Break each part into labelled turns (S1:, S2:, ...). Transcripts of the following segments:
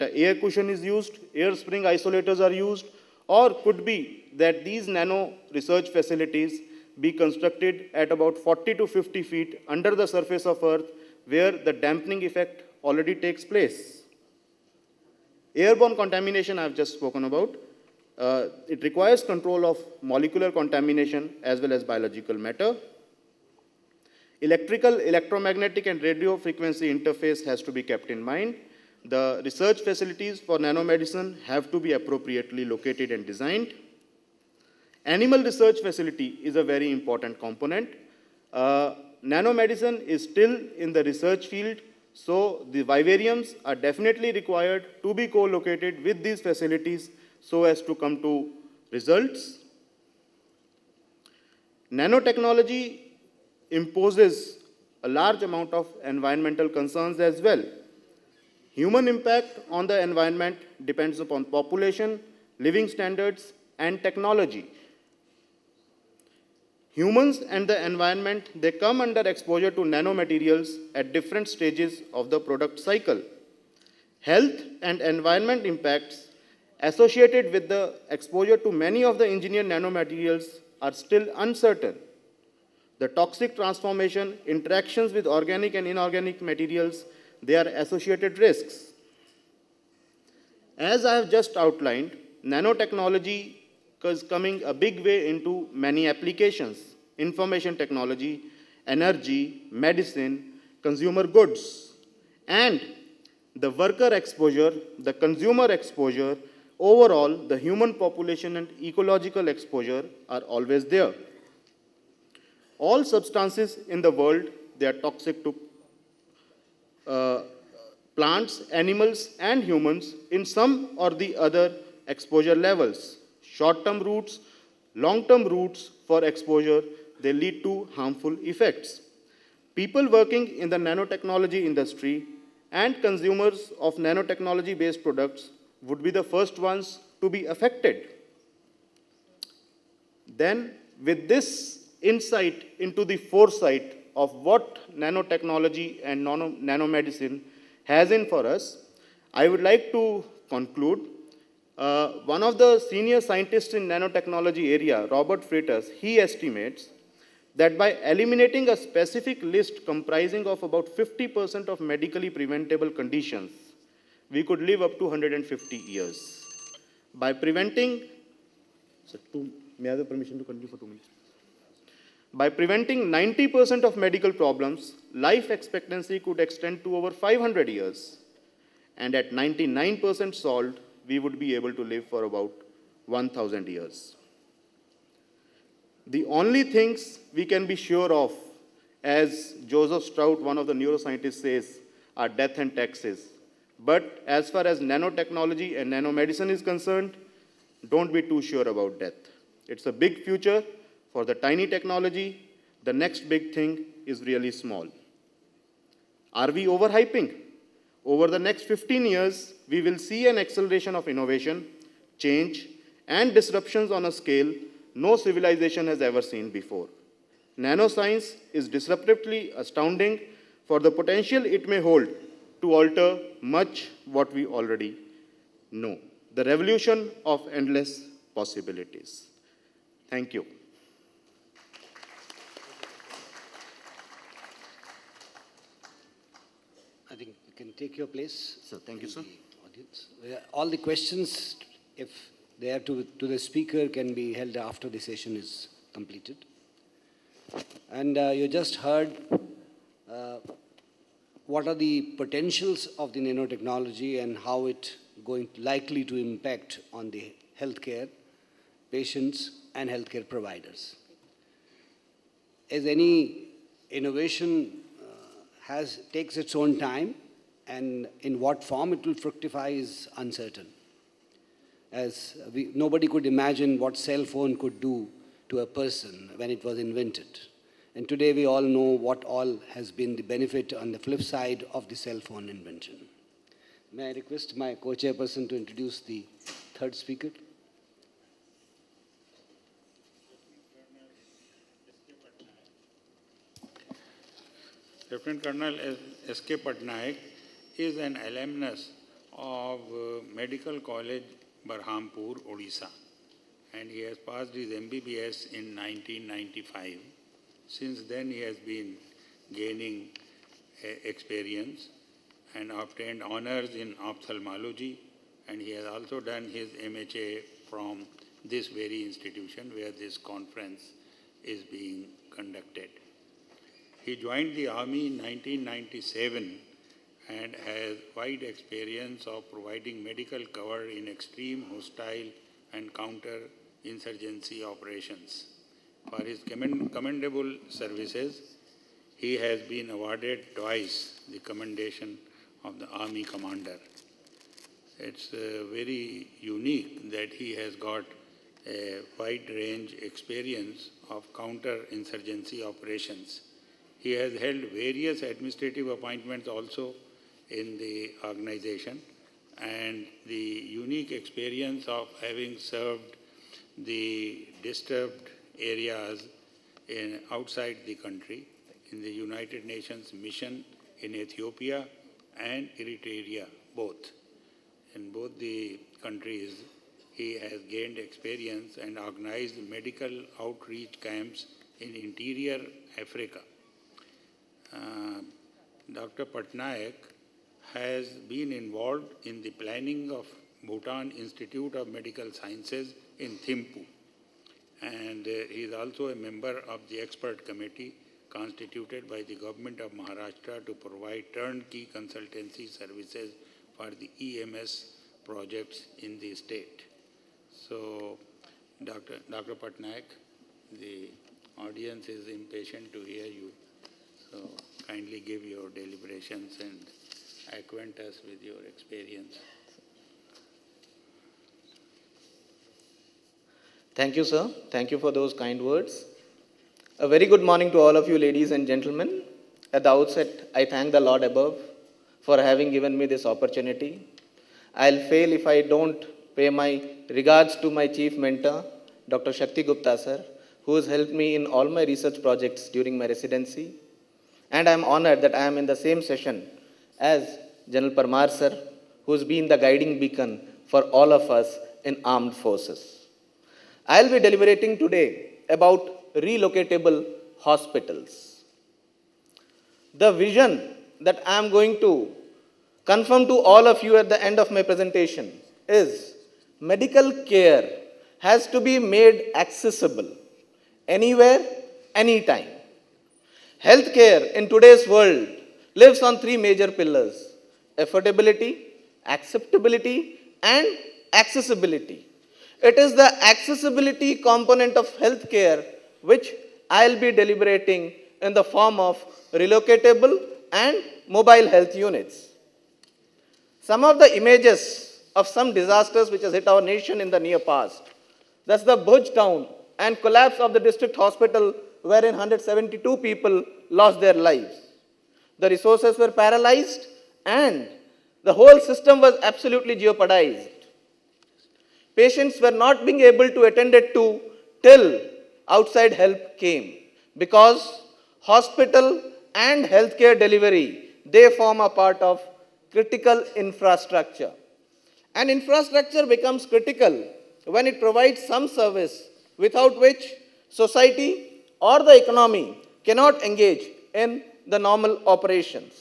S1: that an air cushion is used, air spring isolators are used, or could be that these nano research facilities be constructed at about 40 to 50 feet under the surface of Earth, where the dampening effect already takes place. Airborne contamination I have just spoken about. It requires control of molecular contamination as well as biological matter. Electrical, electromagnetic, and radio frequency interface has to be kept in mind. The research facilities for nanomedicine have to be appropriately located and designed. Animal research facility is a very important component. Nanomedicine is still in the research field, so the vivariums are definitely required to be co-located with these facilities so as to come to results. Nanotechnology imposes a large amount of environmental concerns as well. Human impact on the environment depends upon population, living standards, and technology. Humans and the environment, they come under exposure to nanomaterials at different stages of the product cycle. Health and environment impacts associated with the exposure to many of the engineered nanomaterials are still uncertain. The toxic transformation, interactions with organic and inorganic materials, they are associated risks. As I have just outlined, nanotechnology is coming a big way into many applications: information technology, energy, medicine, consumer goods. And the worker exposure, the consumer exposure, overall, the human population and ecological exposure are always there. All substances in the world, they are toxic to plants, animals, and humans in some or the other exposure levels. Short-term routes, long-term routes for exposure, they lead to harmful effects. People working in the nanotechnology industry and consumers of nanotechnology-based products would be the first ones to be affected. Then, with this insight into the foresight of what nanotechnology and nanomedicine has in for us, I would like to conclude. One of the senior scientists in nanotechnology area, Robert Freitas, he estimates that by eliminating a specific list comprising of about 50% of medically preventable conditions, we could live up to 150 years. By preventing, may I have the permission to continue for 2 minutes? By preventing 90% of medical problems, life expectancy could extend to over 500 years. And at 99% solved, we would be able to live for about 1,000 years. The only things we can be sure of, as Joseph Strout, one of the neuroscientists, says, are death and taxes. But as far as nanotechnology and nanomedicine is concerned, don't be too sure about death. It's a big future for the tiny technology. The next big thing is really small. Are we overhyping? Over the next 15 years, we will see an acceleration of innovation, change, and disruptions on a scale no civilization has ever seen before. Nanoscience is disruptively astounding for the potential it may hold to alter much what we already know. The revolution of endless possibilities. Thank you.
S2: I think you can take your place.
S1: So, thank you, sir.
S2: Audience. All the questions, if they are to the speaker, can be held after the session is completed. And you just heard what are the potentials of the nanotechnology and how it likely to impact on the healthcare, patients, and healthcare providers. As any innovation takes its own time, and in what form it will fructify is uncertain. As nobody could imagine what cell phone could do to a person when it was invented. And today we all know what all has been the benefit on the flip side of the cell phone invention. May I request my co-chairperson to introduce the third speaker?
S3: Lieutenant Colonel S.K. Patnaik is an alumnus of Medical College, Barhampur, Odisha, and he has passed his MBBS in 1995. Since then, he has been gaining experience and obtained honors in ophthalmology, and he has also done his MHA from this very institution where this conference is being conducted. He joined the army in 1997 and has wide experience of providing medical cover in extreme hostile and counter-insurgency operations. For his commendable services, he has been awarded twice the Commendation of the Army Commander. It's very unique that he has got a wide range experience of counter-insurgency operations. He has held various administrative appointments also in the organization, and the unique experience of having served the disturbed areas outside the country in the United Nations mission in Ethiopia and Eritrea, both. In both the countries, he has gained experience and organized medical outreach camps in interior Africa. Dr. Patnaik has been involved in the planning of Bhutan Institute of Medical Sciences in Thimphu, and he is also a member of the expert committee constituted by the government of Maharashtra to provide turnkey consultancy services for the EMS projects in the state. So, Dr. Patnaik, the audience is impatient to hear you. So, kindly give your deliberations and acquaint us with your experience.
S4: Thank you, sir. Thank you for those kind words. A very good morning to all of you, ladies and gentlemen. At the outset, I thank the Lord above for having given me this opportunity. I'll fail if I don't pay my regards to my chief mentor, Dr. Shakti Gupta, sir, who has helped me in all my research projects during my residency. And I'm honored that I am in the same session as General Parmar, sir, who's been the guiding beacon for all of us in armed forces. I'll be deliberating today about relocatable hospitals. The vision that I'm going to confirm to all of you at the end of my presentation is medical care has to be made accessible anywhere, anytime. Healthcare in today's world lives on three major pillars: affordability, acceptability, and accessibility. It is the accessibility component of healthcare which I'll be deliberating in the form of relocatable and mobile health units. Some of the images of some disasters which has hit our nation in the near past. That's the Bhuj town and collapse of the district hospital wherein 172 people lost their lives. The resources were paralyzed and the whole system was absolutely jeopardized. Patients were not being able to attend it to till outside help came, because hospital and healthcare delivery, they form a part of critical infrastructure. And infrastructure becomes critical when it provides some service without which society or the economy cannot engage in the normal operations.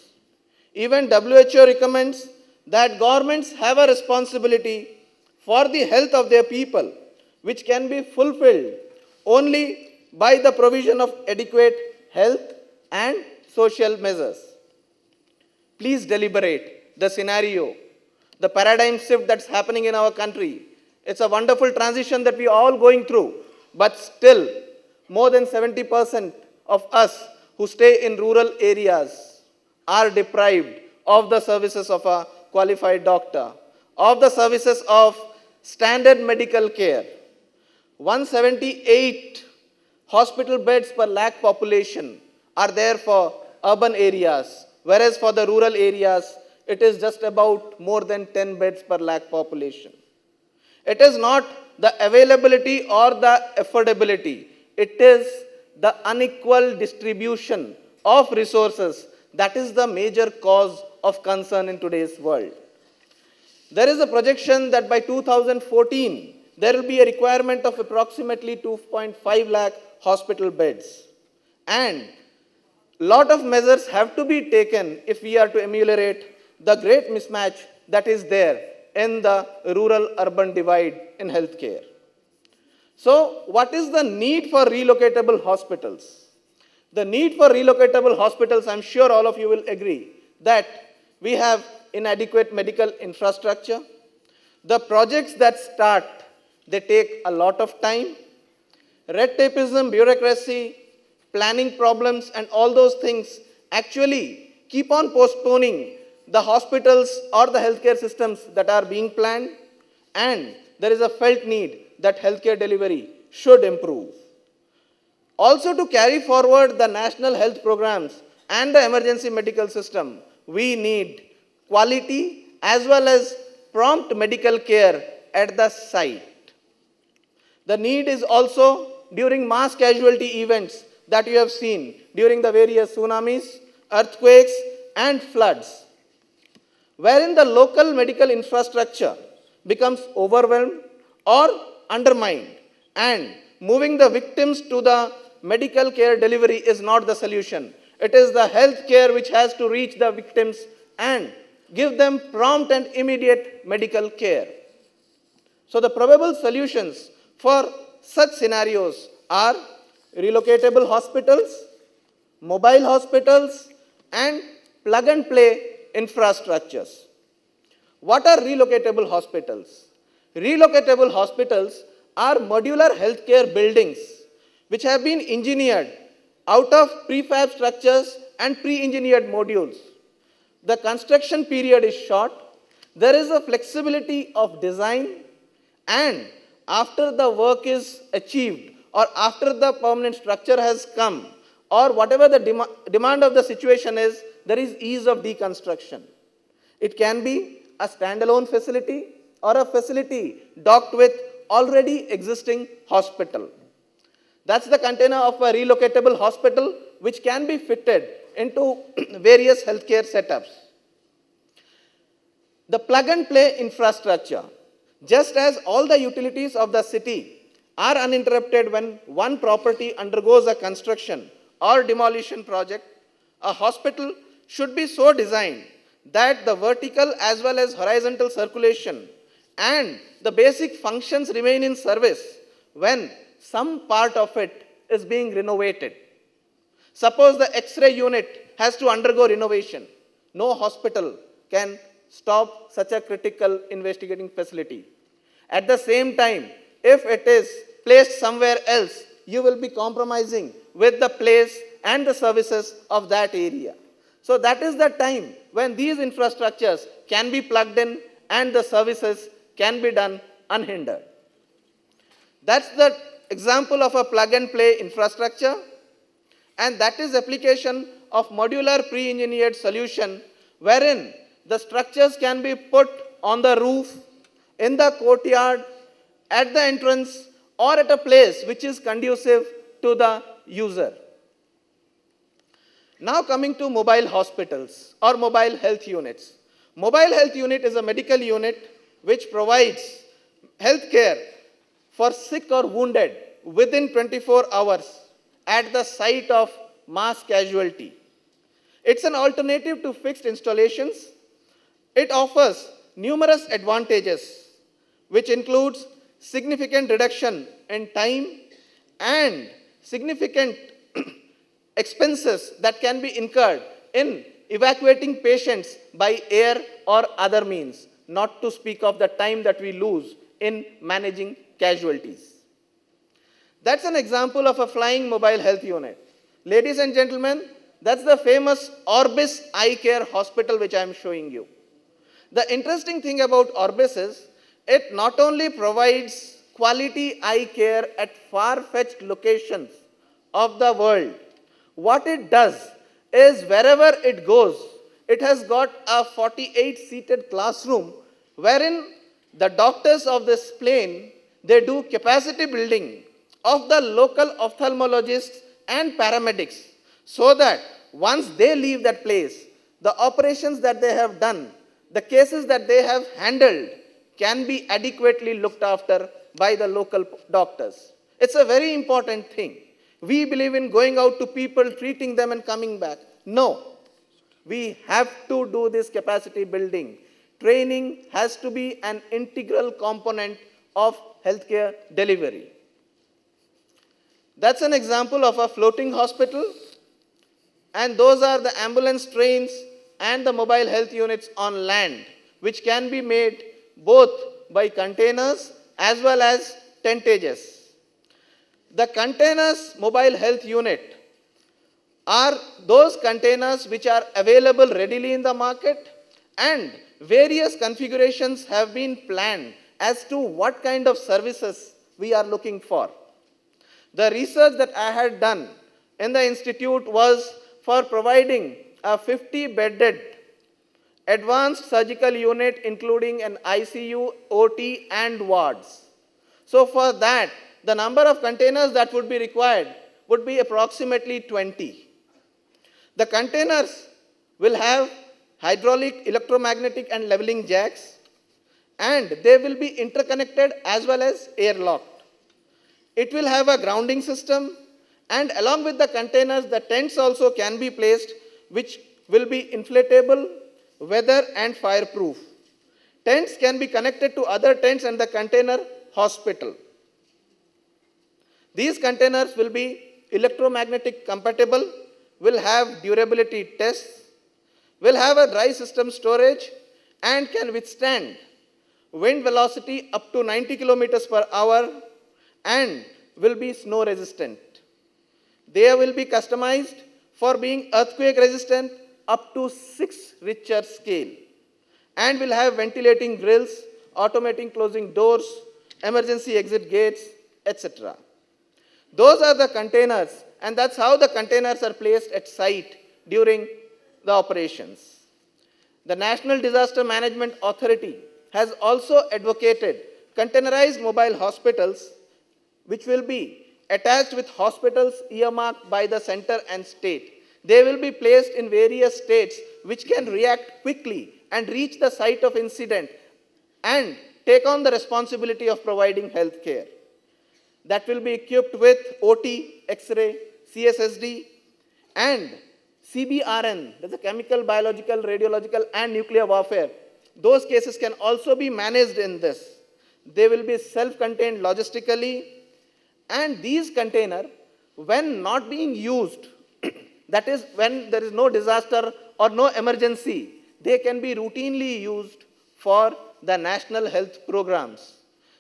S4: Even WHO recommends that governments have a responsibility for the health of their people, which can be fulfilled only by the provision of adequate health and social measures. Please deliberate the scenario, the paradigm shift that's happening in our country. It's a wonderful transition that we are all going through, but still, more than 70% of us who stay in rural areas are deprived of the services of a qualified doctor, of the services of standard medical care. 178 hospital beds per lakh population are there for urban areas, whereas for the rural areas, it is just about more than 10 beds per lakh population. It is not the availability or the affordability. It is the unequal distribution of resources that is the major cause of concern in today's world. There is a projection that by 2014, there will be a requirement of approximately 2.5 lakh hospital beds. And lot of measures have to be taken if we are to ameliorate the great mismatch that is there in the rural-urban divide in healthcare. So, what is the need for relocatable hospitals? The need for relocatable hospitals, I'm sure all of you will agree, that we have inadequate medical infrastructure. The projects that start, they take a lot of time. Red tapeism, bureaucracy, planning problems, and all those things actually keep on postponing the hospitals or the healthcare systems that are being planned. And there is a felt need that healthcare delivery should improve. Also, to carry forward the national health programs and the emergency medical system, we need quality as well as prompt medical care at the site. The need is also during mass casualty events that you have seen during the various tsunamis, earthquakes, and floods, wherein the local medical infrastructure becomes overwhelmed or undermined, and moving the victims to the medical care delivery is not the solution. It is the health care which has to reach the victims and give them prompt and immediate medical care. So the probable solutions for such scenarios are relocatable hospitals, mobile hospitals, and plug-and-play infrastructures. What are relocatable hospitals? Relocatable hospitals are modular healthcare buildings which have been engineered out of prefab structures and pre-engineered modules. The construction period is short, there is a flexibility of design, and after the work is achieved or after the permanent structure has come or whatever the demand of the situation is, there is ease of deconstruction. It can be a standalone facility or a facility docked with already existing hospital. That's the container of a relocatable hospital which can be fitted into various healthcare setups. The plug-and-play infrastructure, just as all the utilities of the city are uninterrupted when one property undergoes a construction or demolition project, a hospital should be so designed that the vertical as well as horizontal circulation and the basic functions remain in service when some part of it is being renovated. Suppose the X-ray unit has to undergo renovation. No hospital can stop such a critical investigating facility. At the same time, if it is placed somewhere else, you will be compromising with the place and the services of that area. So that is the time when these infrastructures can be plugged in and the services can be done unhindered. That's the example of a plug-and-play infrastructure, and that is application of modular pre-engineered solution wherein the structures can be put on the roof, in the courtyard, at the entrance, or at a place which is conducive to the user. Now coming to mobile hospitals or mobile health units. Mobile health unit is a medical unit which provides health care for sick or wounded within 24 hours at the site of mass casualty. It's an alternative to fixed installations. It offers numerous advantages, which includes significant reduction in time and significant expenses that can be incurred in evacuating patients by air or other means, not to speak of the time that we lose in managing casualties. That's an example of a flying mobile health unit. Ladies and gentlemen, that's the famous Orbis Eye Care Hospital which I am showing you. The interesting thing about Orbis is it not only provides quality eye care at far-fetched locations of the world. What it does is wherever it goes, it has got a 48-seated classroom wherein the doctors of this plane, they do capacity building of the local ophthalmologists and paramedics so that once they leave that place, the operations that they have done, the cases that they have handled can be adequately looked after by the local doctors. It's a very important thing. We believe in going out to people, treating them and coming back. No. We have to do this capacity building. Training has to be an integral component of healthcare delivery. That's an example of a floating hospital, and those are the ambulance trains and the mobile health units on land, which can be made both by containers as well as tentages. The containers mobile health unit are those containers which are available readily in the market, and various configurations have been planned as to what kind of services we are looking for. The research that I had done in the institute was for providing a 50-bedded advanced surgical unit including an ICU, OT and wards. So for that, the number of containers that would be required would be approximately 20. The containers will have hydraulic, electromagnetic and leveling jacks, and they will be interconnected as well as airlocked. It will have a grounding system, and along with the containers, the tents also can be placed, which will be inflatable, weather and fireproof. Tents can be connected to other tents and the container hospital. These containers will be electromagnetic compatible, will have durability tests, will have a dry system storage, and can withstand wind velocity up to 90 kilometers per hour, and will be snow resistant. They will be customized for being earthquake resistant up to 6 Richter scale, and will have ventilating grills, automating closing doors, emergency exit gates, etc. Those are the containers, and that's how the containers are placed at site during the operations. The National Disaster Management Authority has also advocated containerized mobile hospitals, which will be attached with hospitals earmarked by the center and state. They will be placed in various states which can react quickly and reach the site of incident and take on the responsibility of providing health care. That will be equipped with OT, X-ray, CSSD, and CBRN, that's a chemical, biological, radiological, and nuclear warfare. Those cases can also be managed in this. They will be self-contained logistically, and these containers, when not being used, that is, when there is no disaster or no emergency, they can be routinely used for the national health programs.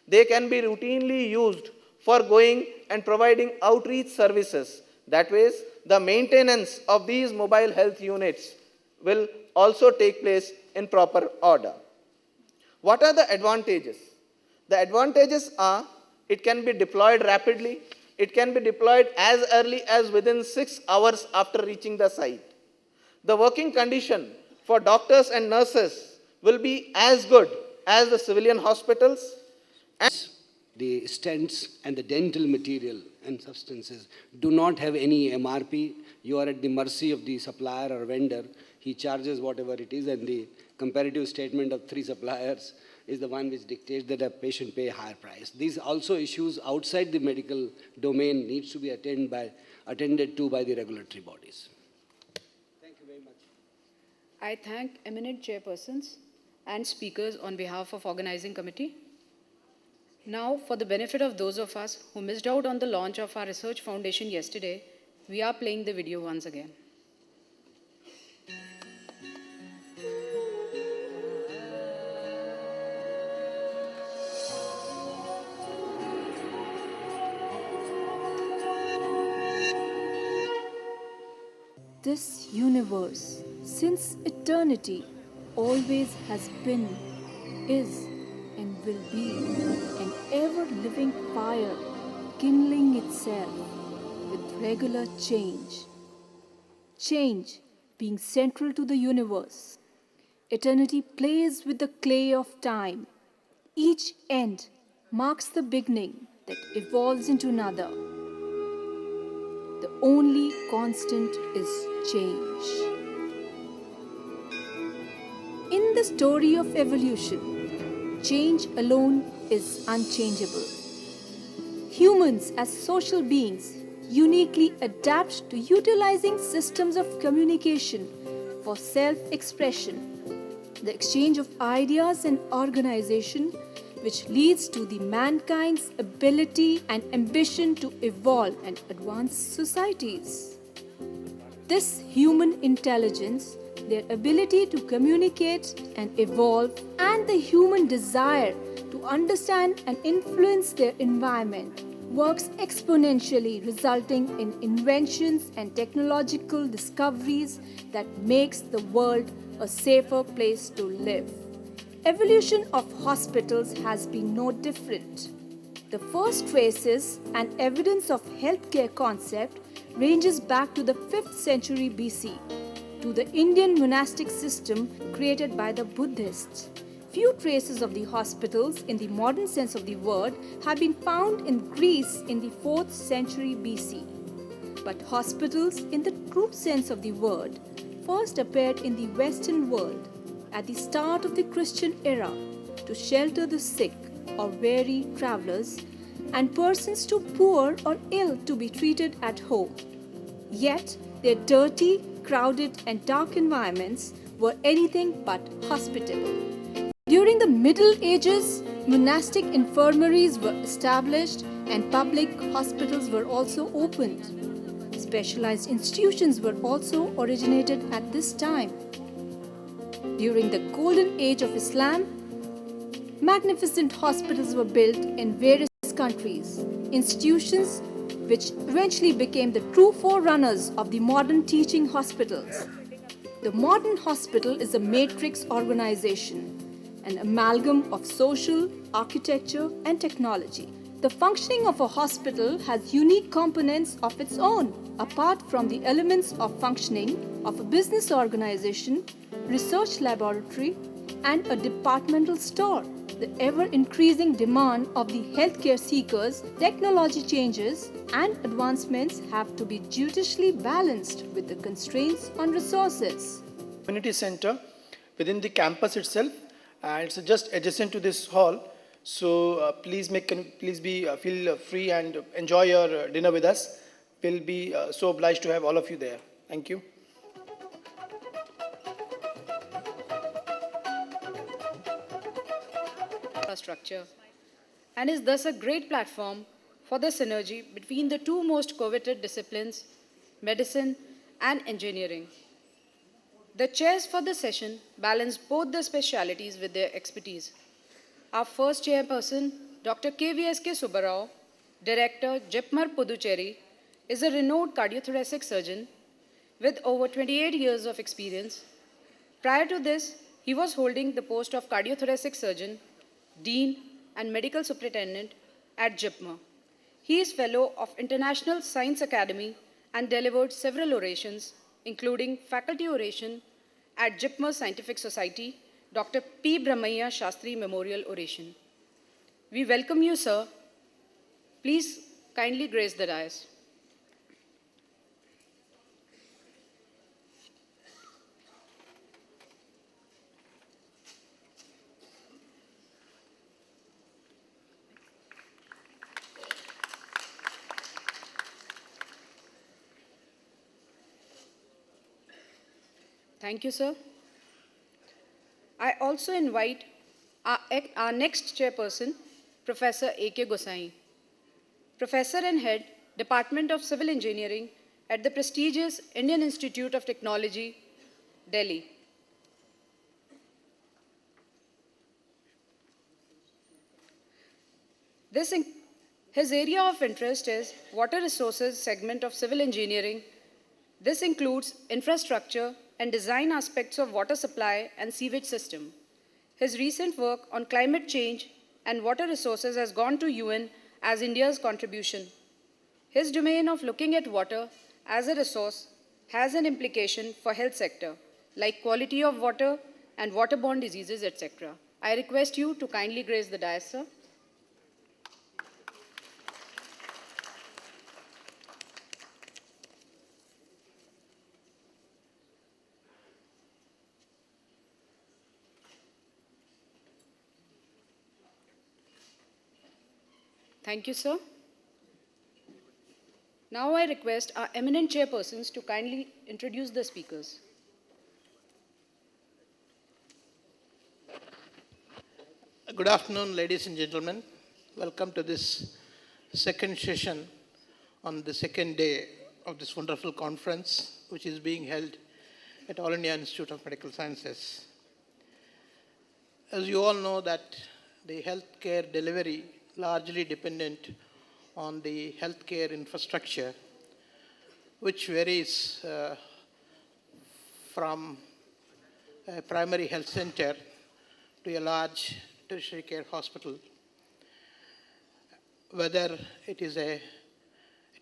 S4: They can be routinely used for going and providing outreach services. That way, the maintenance of these mobile health units will also take place in proper order. What are the advantages? The advantages are it can be deployed rapidly. It can be deployed as early as within 6 hours after reaching the site. The working condition for doctors and nurses will be as good as the civilian hospitals.
S2: The stents and the dental material and substances do not have any MRP. You are at the mercy of the supplier or vendor. He charges whatever it is, and the comparative statement of 3 suppliers is the one which dictates that a patient pay a higher price. These also issues outside the medical domain needs to be attended to by the regulatory bodies. Thank you very much.
S5: I thank eminent chairpersons and speakers on behalf of organizing committee. Now, for the benefit of those of us who missed out on the launch of our research foundation yesterday, we are playing the video once again.
S6: This universe, since eternity, always has been, is, and will be an ever-living fire kindling itself with regular change. Change being central to the universe. Eternity plays with the clay of time. Each end marks the beginning that evolves into another. The only constant is change. In the the story of evolution, change alone is unchangeable. Humans, as social beings, uniquely adapt to utilizing systems of communication for self-expression, the exchange of ideas and organization, which leads to the mankind's ability and ambition to evolve and advance societies. This human intelligence, their ability to communicate and evolve, and the human desire to understand and influence their environment works exponentially, resulting in inventions and technological discoveries that makes the world a safer place to live. Evolution of hospitals has been no different. The first traces and evidence of healthcare concept ranges back to the 5th century BC, to the Indian monastic system created by the Buddhists. Few traces of the hospitals in the modern sense of the word have been found in Greece in the 4th century BC. But hospitals in the true sense of the word first appeared in the Western world at the start of the Christian era to shelter the sick or weary travelers and persons too poor or ill to be treated at home. Yet, their dirty, crowded and dark environments were anything but hospitable. During the Middle Ages, monastic infirmaries were established and public hospitals were also opened. Specialized institutions were also originated at this time. During the golden age of Islam, magnificent hospitals were built in various countries, institutions which eventually became the true forerunners of the modern teaching hospitals. The modern hospital is a matrix organization, an amalgam of social, architecture, and technology. The functioning of a hospital has unique components of its own, apart from the elements of functioning of a business organization, research laboratory, and a departmental store. The ever-increasing demand of the healthcare seekers, technology changes, and advancements have to be judiciously balanced with the constraints on resources.
S7: Community center within the campus itself, and it's just adjacent to this hall. So please feel free and enjoy your dinner with us. We'll be so obliged to have all of you there. Thank you.
S5: Infrastructure, and is thus a great platform for the synergy between the two most coveted disciplines, medicine and engineering. The chairs for the session balance both the specialities with their expertise. Our first chairperson, Dr. KVSK Subbarao, Director, JIPMER Puducherry, is a renowned cardiothoracic surgeon with over 28 years of experience. Prior to this, he was holding the post of cardiothoracic surgeon, dean, and medical superintendent at JIPMER. He is fellow of International Science Academy and delivered several orations, including faculty oration at JIPMER Scientific Society, Dr. P. Brahmaiah Shastri Memorial Oration. We welcome you, sir. Please kindly grace the dais. Thank you, sir. I also invite our next chairperson, Professor A.K. Gosai, Professor and Head, Department of Civil Engineering at the prestigious Indian Institute of Technology, Delhi. His area of interest is water resources segment of civil engineering. This includes infrastructure and design aspects of water supply and sewage system. His recent work on climate change and water resources has gone to UN as India's contribution. His domain of looking at water as a resource has an implication for health sector, like quality of water and waterborne diseases, etc. I request you to kindly grace the dais, sir. Thank you, sir. Now I request our eminent chairpersons to kindly introduce the speakers.
S8: Good afternoon, ladies and gentlemen. Welcome to this second session on the second day of this wonderful conference, which is being held at All India Institute of Medical Sciences. As you all know that the healthcare delivery largely dependent on the healthcare infrastructure, which varies from a primary health center to a large tertiary care hospital, whether it is a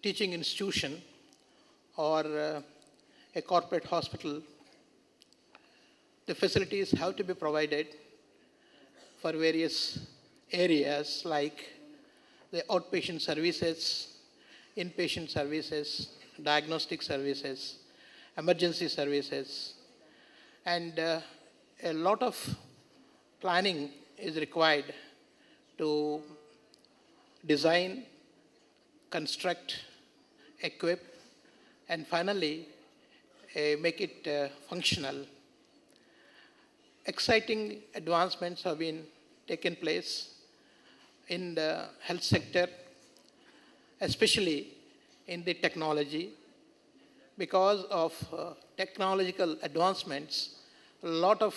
S8: teaching institution or a corporate hospital. The facilities have to be provided for various areas like the outpatient services, inpatient services, diagnostic services, emergency services, and a lot of planning is required to design, construct, equip, and finally make it functional. Exciting advancements have been taken place in the health sector, especially in the technology. Because of technological advancements, a lot of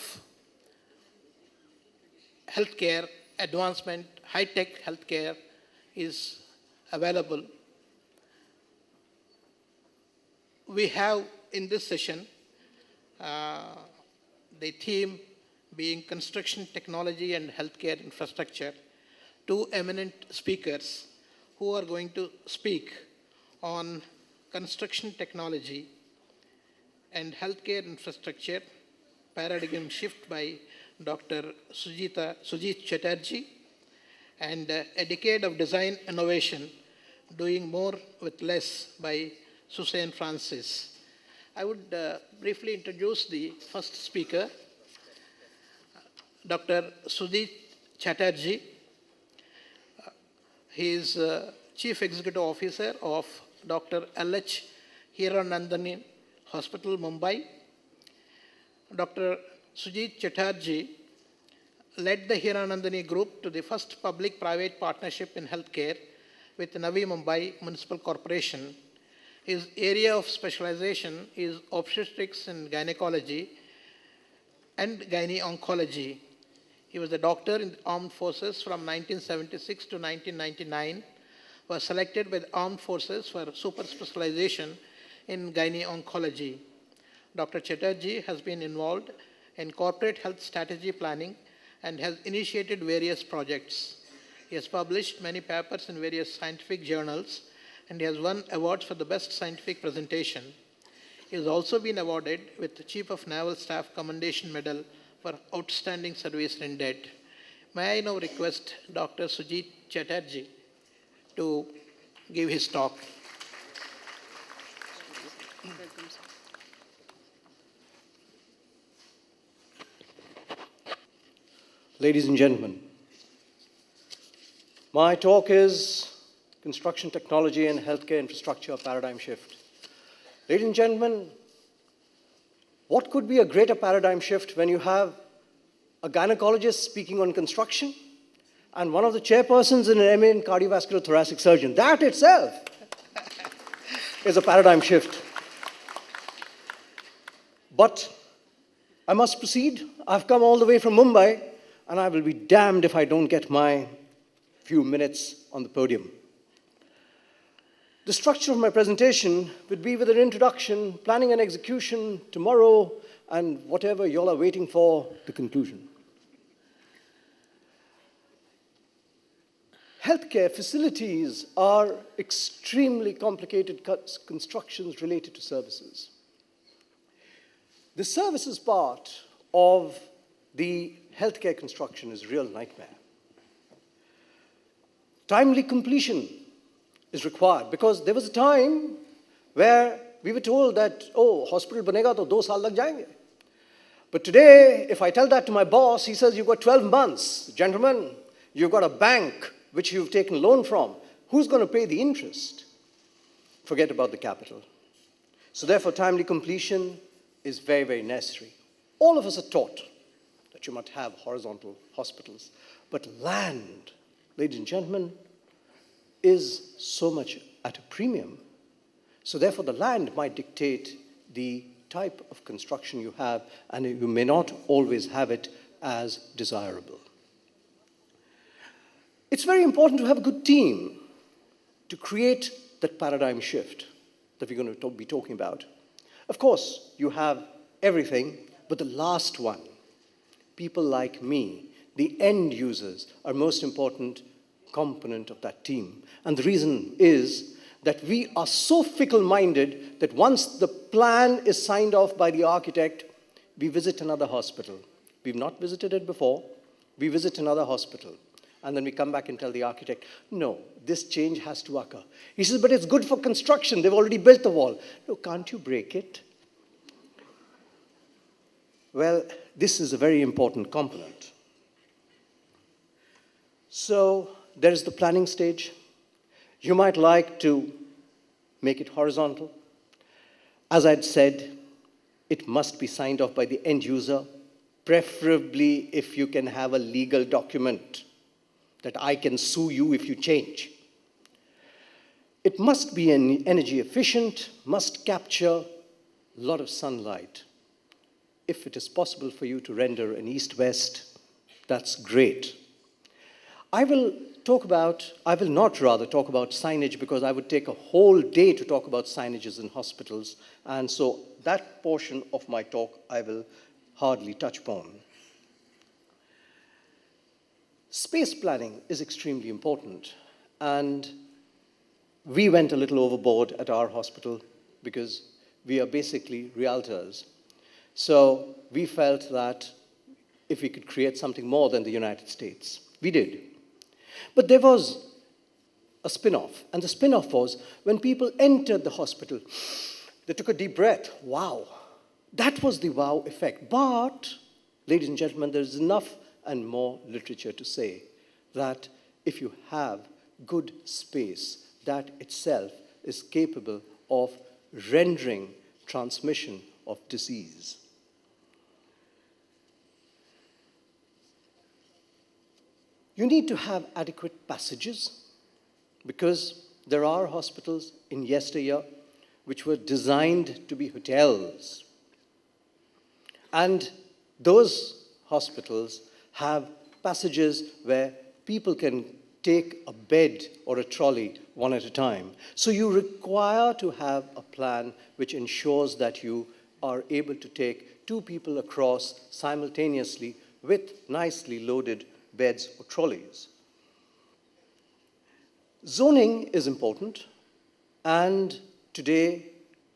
S8: healthcare advancement, high-tech healthcare is available. We have in this session the theme being construction technology and healthcare infrastructure. Two eminent speakers who are going to speak on construction technology and healthcare infrastructure paradigm shift by Dr. Sujit Chatterjee, and A Decade of Design Innovation, Doing More with Less by Suzanne Francis. I would briefly introduce the first speaker, Dr. Sujit Chatterjee. He is Chief Executive Officer of Dr. L.H. Hiranandani Hospital, Mumbai. Dr. Sujit Chatterjee led the Hiranandani Group to the first public-private partnership in healthcare with Navi Mumbai Municipal Corporation. His area of specialization is obstetrics and gynecology and gyne-oncology. He was a doctor in the armed forces from 1976 to 1999, was selected by the armed forces for super specialization in gyne-oncology. Dr. Chatterjee has been involved in corporate health strategy planning and has initiated various projects. He has published many papers in various scientific journals and he has won awards for the best scientific presentation. He has also been awarded with the Chief of Naval Staff Commendation Medal for outstanding service rendered. May I now request Dr. Sujit Chatterjee to give his talk.
S5: Welcome, sir.
S9: Ladies and gentlemen, my talk is Construction Technology and Healthcare Infrastructure Paradigm Shift. Ladies and gentlemen, what could be a greater paradigm shift when you have a gynecologist speaking on construction and one of the chairpersons in an eminent cardiovascular thoracic surgeon? That itself is a paradigm shift. But I must proceed. I've come all the way from Mumbai, and I will be damned if I don't get my few minutes on the podium. The structure of my presentation would be with an introduction, planning and execution, tomorrow, and whatever y'all are waiting for, the conclusion. Healthcare facilities are extremely complicated constructions related to services. The services part of the healthcare construction is a real nightmare. Timely completion is required because there was a time where we were told that, oh, hospital banega to 2 saal lag jayenge. But today, if I tell that to my boss, he says, you've got 12 months. Gentlemen, you've got a bank which you've taken loan from, who's going to pay the interest? Forget about the capital. So therefore, timely completion is very, very necessary. All of us are taught that you must have horizontal hospitals. But land, ladies and gentlemen, is so much at a premium. So therefore, the land might dictate the type of construction you have, and you may not always have it as desirable. It's very important to have a good team to create that paradigm shift that we're going to be talking about. Of course, you have everything, but the last one, people like me, the end users, are most important component of that team. And the reason is that we are so fickle-minded that once the plan is signed off by the architect, we visit another hospital. We've not visited it before. We visit another hospital. And then we come back and tell the architect, no, this change has to occur. He says, but it's good for construction. They've already built the wall. No, can't you break it? Well, this is a very important component. So there is the planning stage. You might like to make it horizontal. As I'd said, it must be signed off by the end user, preferably if you can have a legal document that I can sue you if you change. It must be energy efficient, must capture a lot of sunlight. If it is possible for you to render an east-west, that's great. I will not rather talk about signage, because I would take a whole day to talk about signages in hospitals, and so that portion of my talk I will hardly touch upon. Space planning is extremely important, and we went a little overboard at our hospital because we are basically realtors. So we felt that if we could create something more than the United States, we did. But there was a spin-off, and the spin-off was when people entered the hospital, they took a deep breath. Wow. That was the wow effect. But, ladies and gentlemen, there's enough and more literature to say that if you have good space, that itself is capable of rendering transmission of disease. You need to have adequate passages, because there are hospitals in yesteryear which were designed to be hotels. And those hospitals have passages where people can take a bed or a trolley one at a time. So you require to have a plan which ensures that you are able to take two people across simultaneously with nicely loaded beds or trolleys. Zoning is important, and today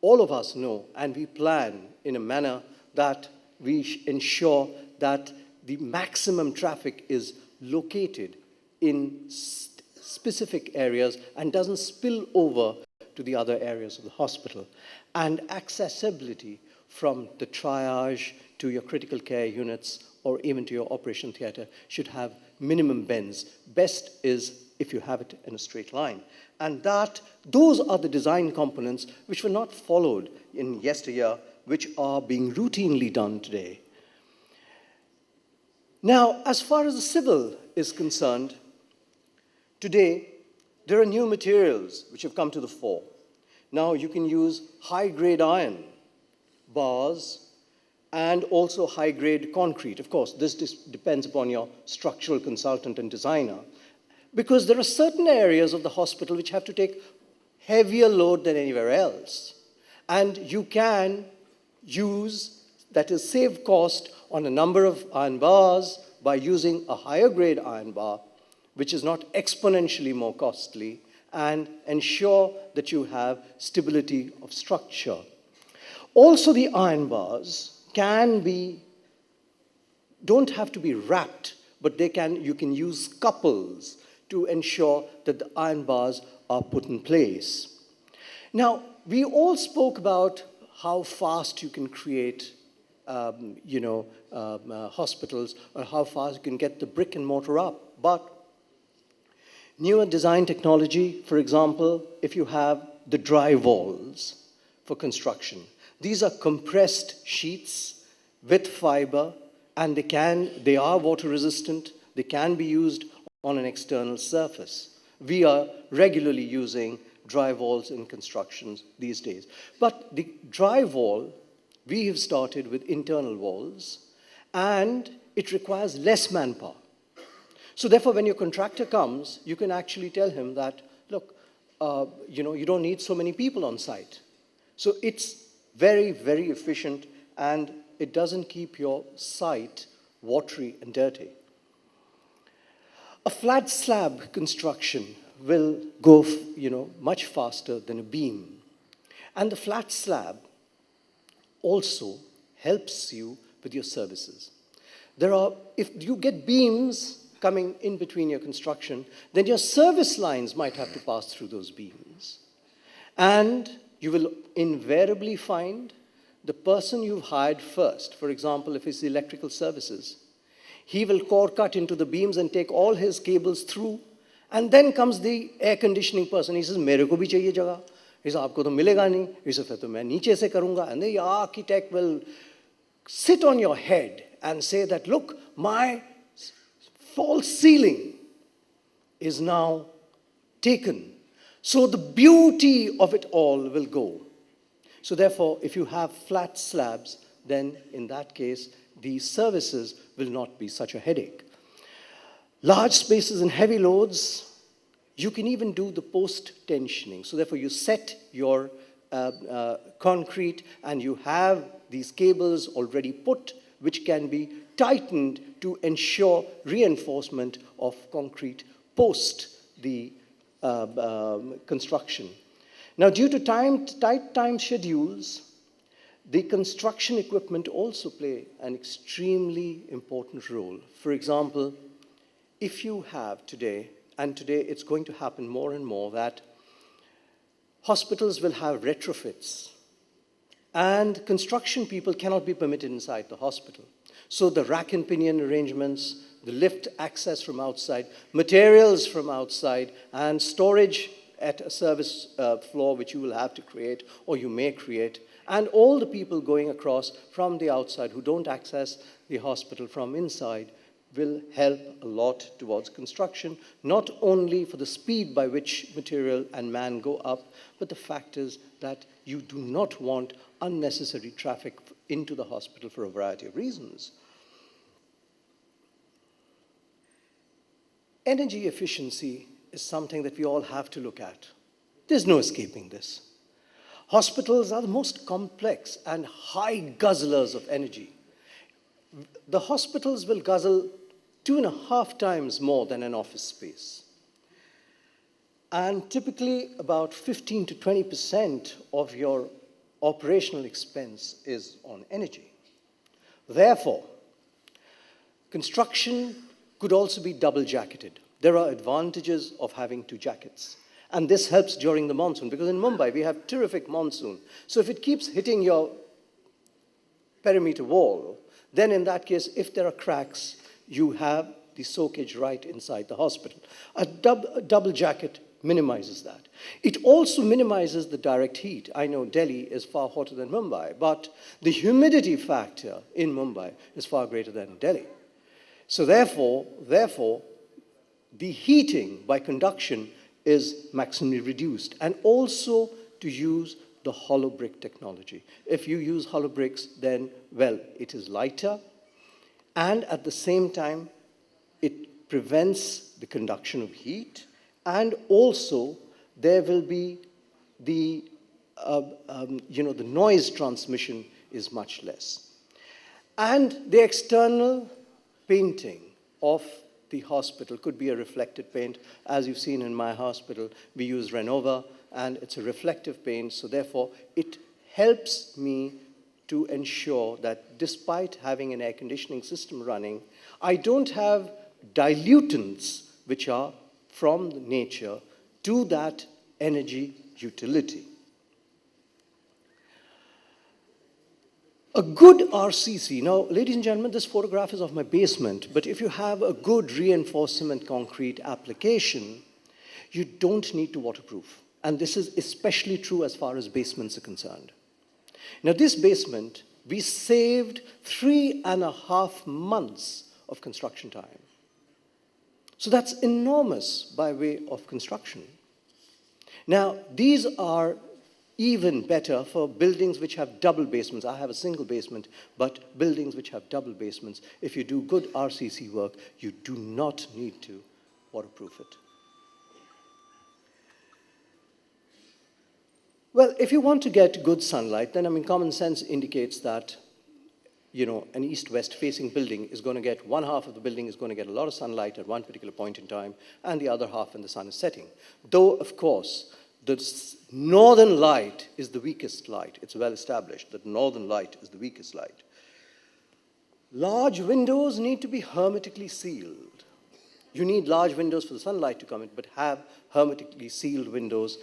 S9: all of us know, and we plan in a manner that we ensure that the maximum traffic is located in specific areas and doesn't spill over to the other areas of the hospital. And accessibility from the triage to your critical care units or even to your operation theater should have minimum bends. Best is if you have it in a straight line. And those are the design components which were not followed in yesteryear, which are being routinely done today. Now, as far as the civil is concerned, today there are new materials which have come to the fore. Now you can use high-grade iron bars and also high-grade concrete. Of course, this depends upon your structural consultant and designer, because there are certain areas of the hospital which have to take heavier load than anywhere else. And you can use, that is, save cost on a number of iron bars by using a higher grade iron bar, which is not exponentially more costly, and ensure that you have stability of structure. Also, the iron bars don't have to be wrapped, but you can use couples to ensure that the iron bars are put in place. Now, we all spoke about how fast you can create hospitals, or how fast you can get the brick and mortar up. But Newer design technology, for example, if you have the dry walls for construction, these are compressed sheets with fiber, and they are water resistant, they can be used on an external surface. We are regularly using dry walls in constructions these days. But the dry wall, we have started with internal walls, and it requires less manpower. So therefore, when your contractor comes, you can actually tell him that, look, you don't need so many people on site. So it's very, very efficient, and it doesn't keep your site watery and dirty. A flat slab construction will go, much faster than a beam. And the flat slab also helps you with your services. If you get beams coming in between your construction, then your service lines might have to pass through those beams. And you will invariably find the person you've hired first, for example, if it's electrical services, he will core cut into the beams and take all his cables through, and then comes the air conditioning person. He says, "Mere ko bhi chahiye jagah." He says, "Aapko to milega nahi." He says, "Phir to main niche se karunga." And the architect will sit on your head and say that, "Look, my false ceiling is now taken. So the beauty of it all will go." So therefore, if you have flat slabs, then in that case, the services will not be such a headache. Large spaces and heavy loads, you can even do the post-tensioning. So therefore, you set your concrete, and you have these cables already put, which can be tightened to ensure reinforcement of concrete post the construction. Now, due to tight time schedules, the construction equipment also play an extremely important role. For example, if you have today, and today it's going to happen more and more, that hospitals will have retrofits, and construction people cannot be permitted inside the hospital. So the rack and pinion arrangements, the lift access from outside, materials from outside, and storage at a service floor which you will have to create, or you may create, and all the people going across from the outside who don't access the hospital from inside will help a lot towards construction, not only for the speed by which material and man go up, but the fact is that you do not want unnecessary traffic into the hospital for a variety of reasons. Energy efficiency is something that we all have to look at. There's no escaping this. Hospitals are the most complex and high guzzlers of energy. The hospitals will guzzle 2.5 times more than an office space. And typically about 15 to 20% of your operational expense is on energy. Therefore, construction could also be double jacketed. There are advantages of having 2 jackets. And this helps during the monsoon, because in Mumbai we have terrific monsoon. So if it keeps hitting your perimeter wall, then in that case, if there are cracks, you have the soakage right inside the hospital. A double jacket minimizes that. It also minimizes the direct heat. I know Delhi is far hotter than Mumbai, but the humidity factor in Mumbai is far greater than Delhi. So therefore, the heating by conduction is maximally reduced, and also to use the hollow brick technology. If you use hollow bricks, then, well, it is lighter, and at the same time, it prevents the conduction of heat, and also there will be the noise transmission is much less. And the external painting of the hospital could be a reflective paint. As you've seen in my hospital, we use Renova, and it's a reflective paint, so therefore it helps me to ensure that despite having an air conditioning system running, I don't have dilutants which are from nature to that energy utility. A good RCC, now ladies and gentlemen, this photograph is of my basement, but if you have a good reinforcement concrete application, You don't need to waterproof. And this is especially true as far as basements are concerned. Now, this basement, we saved 3.5 months of construction time. So that's enormous by way of construction. Now, these are even better for buildings which have double basements. I have a single basement, but buildings which have double basements, if you do good RCC work, you do not need to waterproof it. Well, if you want to get good sunlight, then common sense indicates that an east-west facing building is going to get, one half of the building is going to get a lot of sunlight at one particular point in time, and the other half when the sun is setting. Though, of course, the northern light is the weakest light. It's well established that northern light is the weakest light. Large windows need to be hermetically sealed. You need large windows for the sunlight to come in, but have hermetically sealed windows.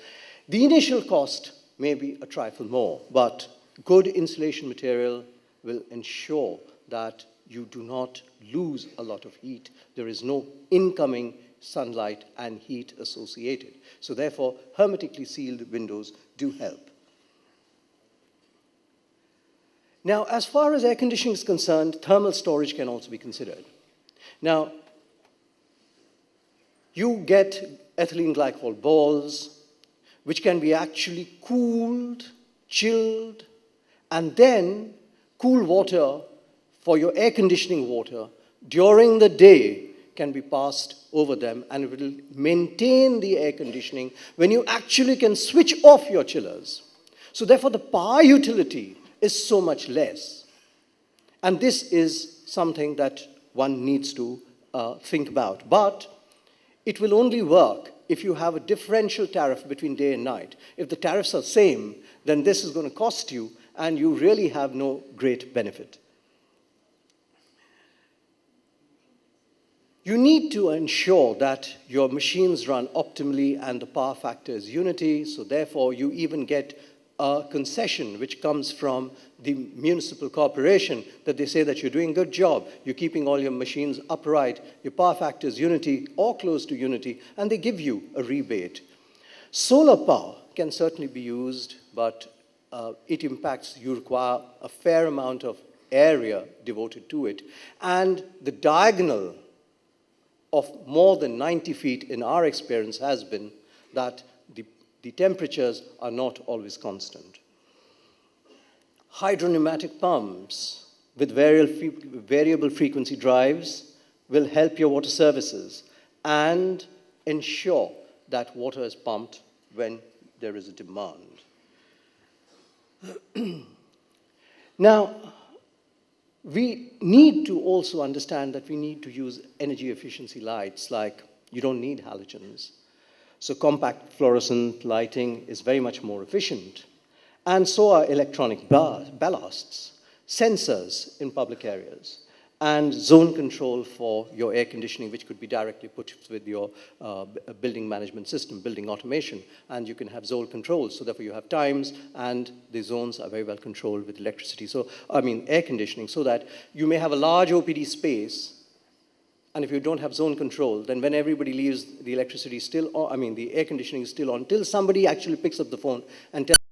S9: The initial cost may be a trifle more, but good insulation material will ensure that you do not lose a lot of heat. There is no incoming sunlight and heat associated. So therefore, hermetically sealed windows do help. Now, as far as air conditioning is concerned, thermal storage can also be considered. Now, you get ethylene glycol balls, which can be actually cooled, chilled, and then cool water for your air conditioning water during the day can be passed over them, and it will maintain the air conditioning when you actually can switch off your chillers. So therefore, the power utility is so much less. And this is something that one needs to think about. But it will only work if you have a differential tariff between day and night. If the tariffs are same, then this is going to cost you, and you really have no great benefit. You need to ensure that your machines run optimally and the power factor is unity, so therefore you even get a concession which comes from the municipal corporation that they say that you're doing a good job, you're keeping all your machines upright, your power factor is unity or close to unity, and they give you a rebate. Solar power can certainly be used, but it impacts, you require a fair amount of area devoted to it, and the diagonal of more than 90 feet in our experience has been that the temperatures are not always constant. Hydropneumatic pumps with variable frequency drives will help your water services and ensure that water is pumped when there is a demand. Now, we need to also understand that we need to use energy efficiency lights, like you don't need halogens. So compact fluorescent lighting is very much more efficient. And so are electronic ballasts, sensors in public areas, and zone control for your air conditioning, which could be directly put with your building management system, building automation, and you can have zone control. So therefore you have times, and the zones are very well controlled with electricity. So, air conditioning, so that you may have a large OPD space, and if you don't have zone control, then when everybody leaves, the electricity is still on, the air conditioning is still on, until somebody actually picks up the phone and tells